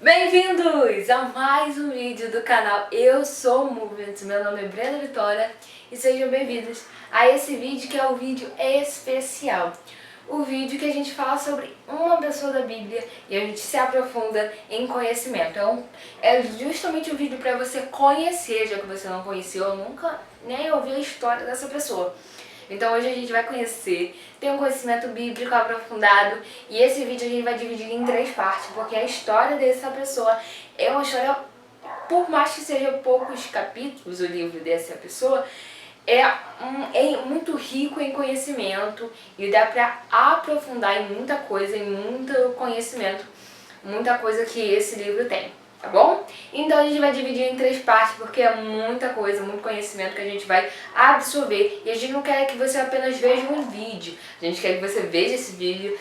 Bem-vindos a mais um vídeo do canal Eu Sou Movement, meu nome é Brenda Vitória e sejam bem-vindos a esse vídeo que é um vídeo especial. O vídeo que a gente fala sobre uma pessoa da Bíblia e a gente se aprofunda em conhecimento. Então, é justamente um vídeo para você conhecer, já que você não conheceu ou nunca nem ouviu a história dessa pessoa. Então hoje a gente vai conhecer, ter um conhecimento bíblico aprofundado e esse vídeo a gente vai dividir em 3 partes, porque a história dessa pessoa é uma história, por mais que seja poucos capítulos o livro dessa pessoa, é muito rico em conhecimento e dá pra aprofundar em muita coisa, em muito conhecimento, muita coisa que esse livro tem. Tá bom? Então a gente vai dividir em 3 partes porque é muita coisa, muito conhecimento que a gente vai absorver. E a gente não quer que você apenas veja um vídeo, a gente quer que você veja esse vídeo,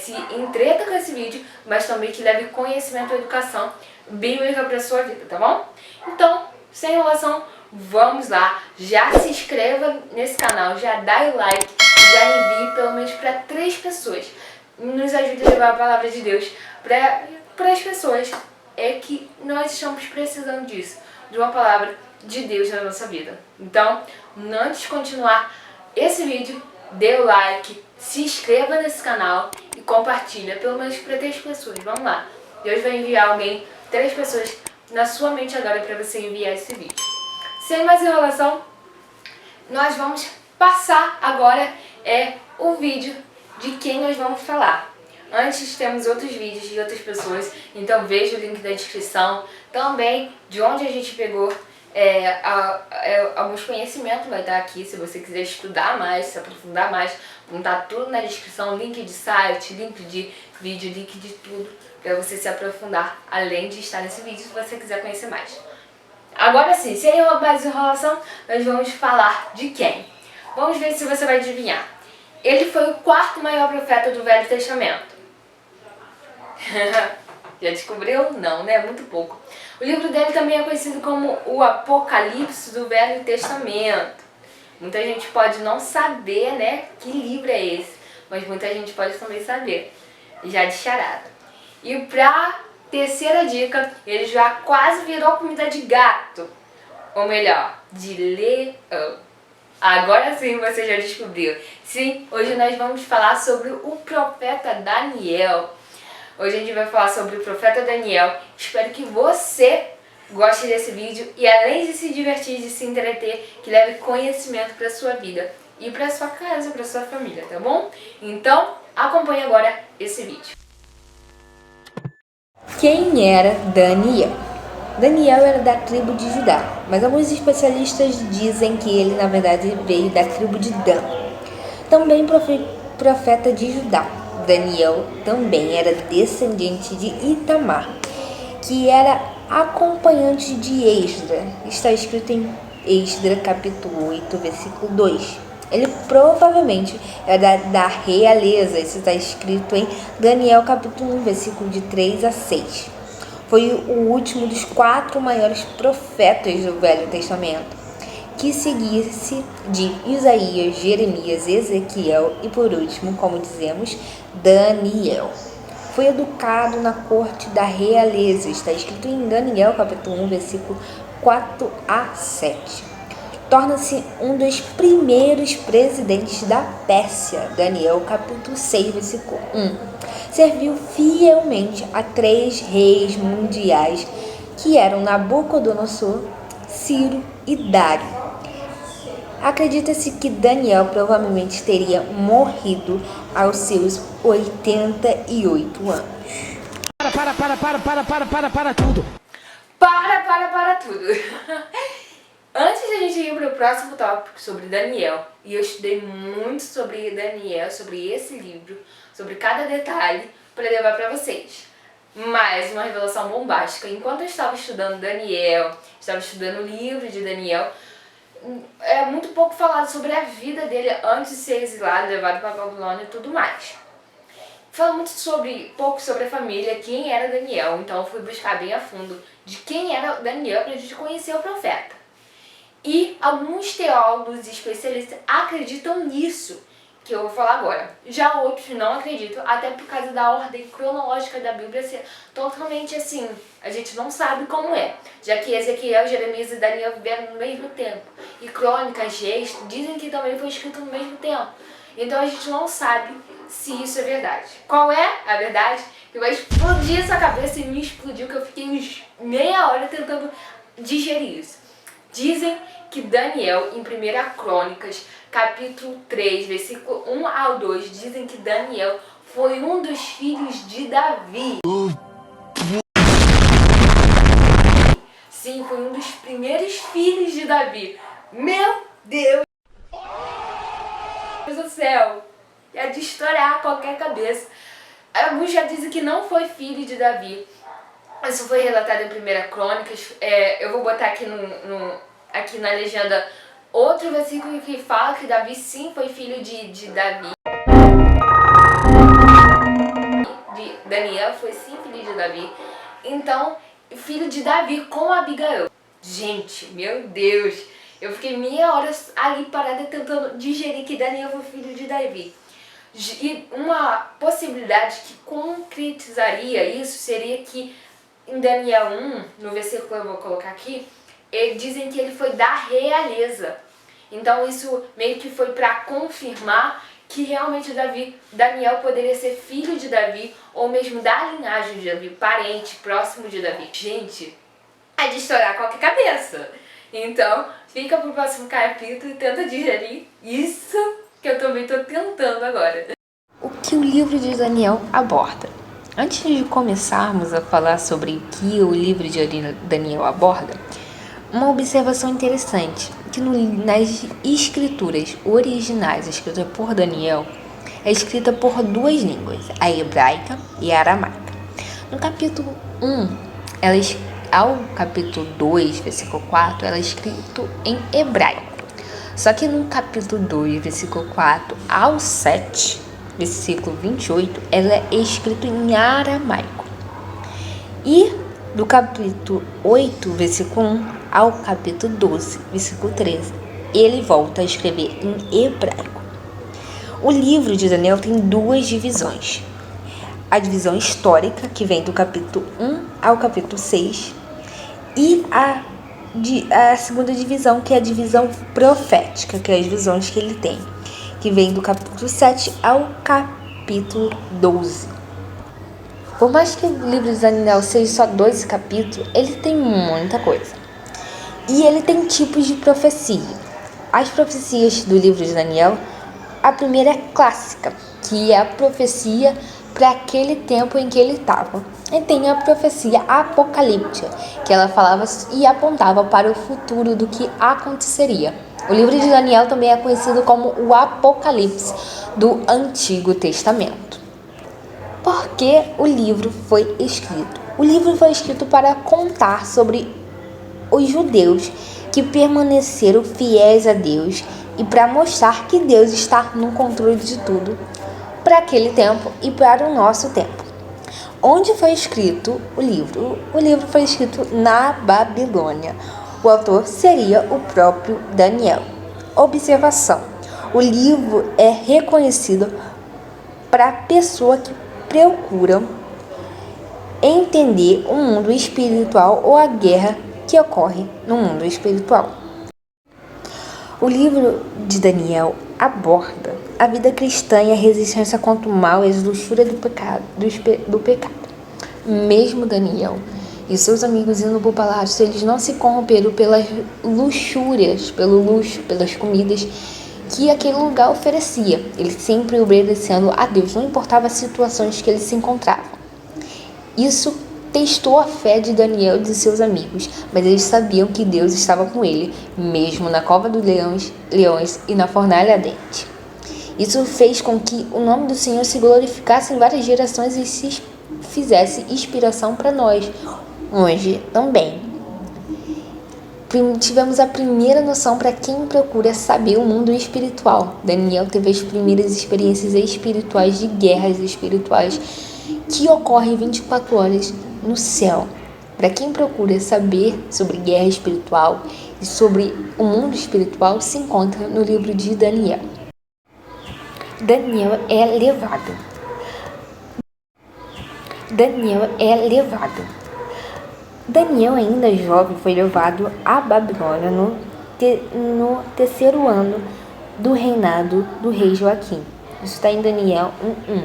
se entreta com esse vídeo, mas também que leve conhecimento e educação bíblica para sua vida, tá bom? Então, sem enrolação, vamos lá. Já se inscreva nesse canal, já dá o like, já envie pelo menos para 3 pessoas. Nos ajuda a levar a palavra de Deus para as pessoas. É que nós estamos precisando disso, de uma palavra de Deus na nossa vida. Então, antes de continuar esse vídeo, dê o like, se inscreva nesse canal e compartilha, pelo menos para 3 pessoas. Vamos lá, Deus vai enviar alguém, 3 pessoas na sua mente agora para você enviar esse vídeo. Sem mais enrolação, nós vamos passar agora o vídeo de quem nós vamos falar. Antes temos outros vídeos de outras pessoas, então veja o link da descrição. Também de onde a gente pegou alguns conhecimentos vai estar aqui, se você quiser estudar mais, se aprofundar mais, vão estar tudo na descrição, link de site, link de vídeo, link de tudo, para você se aprofundar, além de estar nesse vídeo se você quiser conhecer mais. Agora sim, sem mais enrolação, nós vamos falar de quem? Vamos ver se você vai adivinhar. Ele foi o 4º maior profeta do Velho Testamento. Já descobriu? Não, né? Muito pouco. O livro dele também é conhecido como o Apocalipse do Velho Testamento. Muita gente pode não saber, né, que livro é esse, mas muita gente pode também saber, já de charada. E pra terceira dica, ele já quase virou comida de gato, ou melhor, de leão. Agora sim você já descobriu. Sim, hoje nós vamos falar sobre o profeta Daniel. Hoje a gente vai falar sobre o profeta Daniel. Espero que você goste desse vídeo e além de se divertir, de se entreter, que leve conhecimento para sua vida e para sua casa, para sua família, tá bom? Então, acompanhe agora esse vídeo. Quem era Daniel? Daniel era da tribo de Judá, mas alguns especialistas dizem que ele na verdade veio da tribo de Dan. Também profeta de Judá. Daniel também era descendente de Itamar, que era acompanhante de Esdra. Está escrito em Esdra capítulo 8, versículo 2. Ele provavelmente era da realeza. Isso está escrito em Daniel capítulo 1, versículo de 3 a 6. Foi o último dos 4 maiores profetas do Velho Testamento, que seguisse de Isaías, Jeremias, Ezequiel e por último, como dizemos, Daniel. Foi educado na corte da realeza. Está escrito em Daniel capítulo 1, versículo 4 a 7. Torna-se um dos primeiros presidentes da Pérsia. Daniel capítulo 6, versículo 1. Serviu fielmente a 3 reis mundiais, que eram Nabucodonosor, Ciro e Dário. Acredita-se que Daniel provavelmente teria morrido aos seus 88 anos. Para tudo! Para tudo! Antes de a gente ir para o próximo tópico sobre Daniel, e eu estudei muito sobre Daniel, sobre esse livro, sobre cada detalhe, para levar para vocês. Mais uma revelação bombástica. Enquanto eu estava estudando Daniel, estava estudando o livro de Daniel, é muito pouco falado sobre a vida dele antes de ser exilado, levado para a Babilônia e tudo mais. Fala muito pouco sobre a família, quem era Daniel, então eu fui buscar bem a fundo de quem era Daniel para a gente conhecer o profeta. E alguns teólogos e especialistas acreditam nisso, que eu vou falar agora. Já outros não acreditam, até por causa da ordem cronológica da Bíblia ser totalmente assim, a gente não sabe como é, já que Ezequiel, Jeremias e Daniel viveram no mesmo tempo, e Crônicas, Reis dizem que também foi escrito no mesmo tempo, então a gente não sabe se isso é verdade. Qual é a verdade? Que vai explodir essa cabeça, e me explodiu, que eu fiquei uns meia hora tentando digerir isso. Dizem que Daniel, em 1 Crônicas, capítulo 3, versículo 1 ao 2, dizem que Daniel foi um dos filhos de Davi. Sim, foi um dos primeiros filhos de Davi. Meu Deus do céu! É de estourar qualquer cabeça. Alguns já dizem que não foi filho de Davi. Isso foi relatado em 1 Crônicas. Eu vou botar aqui, aqui na legenda outro versículo que fala que Davi sim foi filho de Davi. Daniel foi sim filho de Davi. Então, filho de Davi com Abigail. Gente, meu Deus. Eu fiquei meia hora ali parada tentando digerir que Daniel foi filho de Davi. E uma possibilidade que concretizaria isso seria que em Daniel 1, no versículo que eu vou colocar aqui, dizem que ele foi da realeza. Então isso meio que foi para confirmar que realmente Daniel poderia ser filho de Davi, ou mesmo da linhagem de Davi, parente próximo de Davi. Gente, é de estourar qualquer cabeça. Então, fica pro próximo capítulo e tenta digerir isso que eu também tô tentando agora. O que o livro de Daniel aborda? Antes de começarmos a falar sobre o que o livro de Daniel aborda, uma observação interessante, que nas escrituras originais escritas por Daniel, é escrita por duas línguas, a hebraica e a aramaica. No capítulo 1, ao capítulo 2, versículo 4, ela é escrito em hebraico. Só que no capítulo 2, versículo 4 ao 7, versículo 28, ela é escrito em aramaico. E do capítulo 8, versículo 1 ao capítulo 12, versículo 13, ele volta a escrever em hebraico. O livro de Daniel tem duas divisões. A divisão histórica, que vem do capítulo 1 ao capítulo 6, e a segunda divisão, que é a divisão profética, que é as visões que ele tem, que vem do capítulo 7 ao capítulo 12. Por mais que o livro de Daniel seja só 12 capítulos, ele tem muita coisa. E ele tem tipos de profecia. As profecias do livro de Daniel, a primeira é clássica, que é a profecia para aquele tempo em que ele estava. E tem a profecia apocalíptica, que ela falava e apontava para o futuro do que aconteceria. O livro de Daniel também é conhecido como o Apocalipse do Antigo Testamento. Por que o livro foi escrito? O livro foi escrito para contar sobre os judeus que permaneceram fiéis a Deus e para mostrar que Deus está no controle de tudo para aquele tempo e para o nosso tempo. Onde foi escrito o livro? O livro foi escrito na Babilônia. O autor seria o próprio Daniel. Observação: o livro é reconhecido para a pessoa que procura entender o mundo espiritual ou a guerra que ocorre no mundo espiritual. O livro de Daniel aborda a vida cristã e a resistência contra o mal e as luxúrias do pecado. Mesmo Daniel e seus amigos indo para o palácio, eles não se corromperam pelas luxúrias, pelo luxo, pelas comidas que aquele lugar oferecia. Eles sempre obedecendo a Deus, não importava as situações que eles se encontravam. Isso testou a fé de Daniel e de seus amigos, mas eles sabiam que Deus estava com ele, mesmo na cova dos leões e na fornalha ardente. Isso fez com que o nome do Senhor se glorificasse em várias gerações e se fizesse inspiração para nós, hoje também. Tivemos a primeira noção para quem procura saber o mundo espiritual. Daniel teve as primeiras experiências espirituais de guerras espirituais que ocorrem 24 horas no céu. Para quem procura saber sobre guerra espiritual e sobre o mundo espiritual, se encontra no livro de Daniel. Daniel é levado. Daniel é levado. Daniel, ainda jovem, foi levado à Babilônia no terceiro ano do reinado do rei Joaquim. Isso está em Daniel 1:1.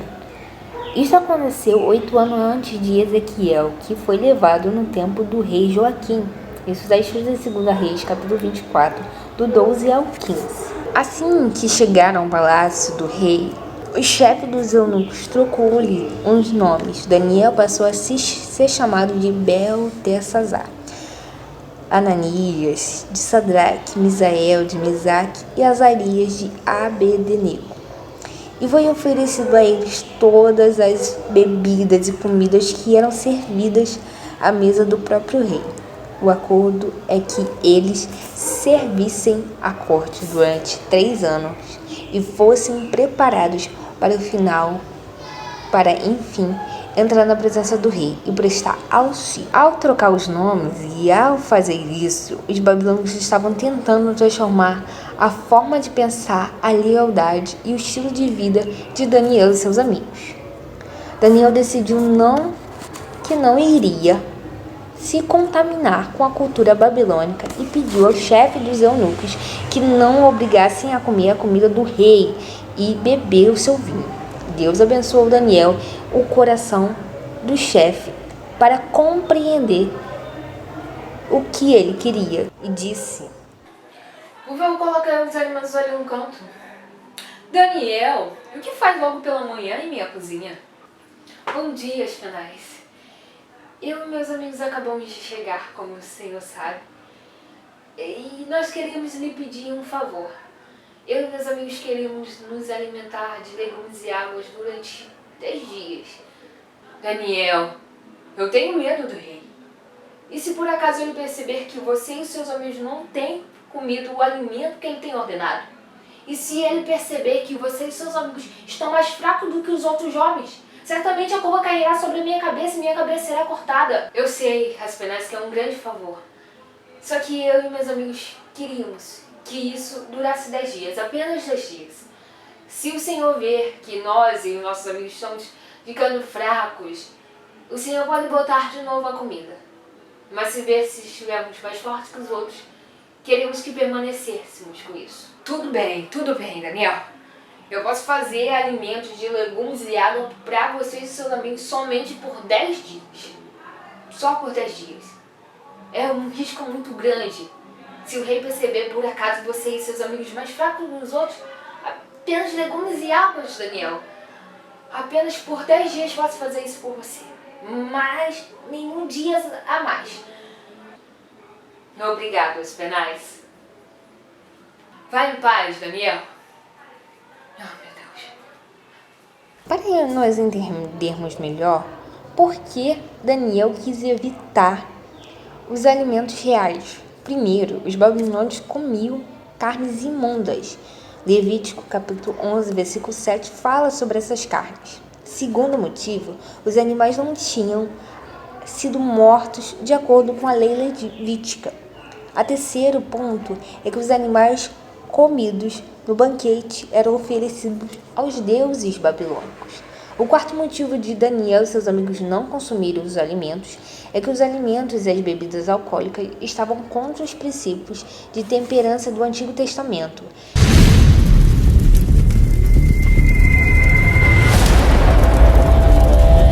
Isso aconteceu 8 anos antes de Ezequiel, que foi levado no tempo do rei Joaquim. Isso está escrito em 2 Reis, capítulo 24, do 12 ao 15. Assim que chegaram ao palácio do rei, o chefe dos eunucos trocou-lhe uns nomes. Daniel passou a ser chamado de Beltesazar. Ananias, de Sadraque, Misael, de Mesaque e Azarias, de Abednego. E foi oferecido a eles todas as bebidas e comidas que eram servidas à mesa do próprio rei. O acordo é que eles servissem a corte durante 3 anos e fossem preparados para o final, para, enfim, entrar na presença do rei e prestar auxílio. Ao trocar os nomes e ao fazer isso, os babilônios estavam tentando transformar a forma de pensar, a lealdade e o estilo de vida de Daniel e seus amigos. Daniel decidiu que não iria se contaminar com a cultura babilônica e pediu ao chefe dos eunucos que não o obrigassem a comer a comida do rei e beber o seu vinho. Deus abençoou Daniel, o coração do chefe, para compreender o que ele queria, e disse: Por favor, colocar os alimentos ali no canto. Daniel, o que faz logo pela manhã em minha cozinha? Bom dia, Espenais. Eu e meus amigos acabamos de chegar, como o senhor sabe, e nós queríamos lhe pedir um favor. Eu e meus amigos queríamos nos alimentar de legumes e águas durante 10 dias. Daniel, eu tenho medo do rei. E se por acaso ele perceber que você e seus amigos não têm comido o alimento que ele tem ordenado? E se ele perceber que você e seus amigos estão mais fracos do que os outros jovens? Certamente a culpa cairá sobre a minha cabeça e minha cabeça será cortada. Eu sei, Aspenaz, que é um grande favor. Só que eu e meus amigos queríamos que isso durasse 10 dias, apenas 10 dias. Se o Senhor ver que nós e os nossos amigos estamos ficando fracos, o Senhor pode botar de novo a comida. Mas se ver se estivermos mais fortes que os outros, queremos que permanecêssemos com isso. Tudo bem, Daniel. Eu posso fazer alimentos de legumes e água para vocês e seus amigos somente por 10 dias. Só por 10 dias. É um risco muito grande. Se o rei perceber por acaso você e seus amigos mais fracos dos outros, apenas legumes e águas, Daniel. Apenas por 10 dias posso fazer isso por você. Mas nenhum dia a mais. Obrigado, Aspenais. Vai em paz, Daniel. Para nós entendermos melhor por que Daniel quis evitar os alimentos reais. Primeiro, os babilônios comiam carnes imundas. Levítico capítulo 11, versículo 7 fala sobre essas carnes. Segundo motivo, os animais não tinham sido mortos de acordo com a lei levítica. A terceiro ponto é que os animais comidos no banquete eram oferecidos aos deuses babilônicos. O quarto motivo de Daniel e seus amigos não consumirem os alimentos é que os alimentos e as bebidas alcoólicas estavam contra os princípios de temperança do Antigo Testamento.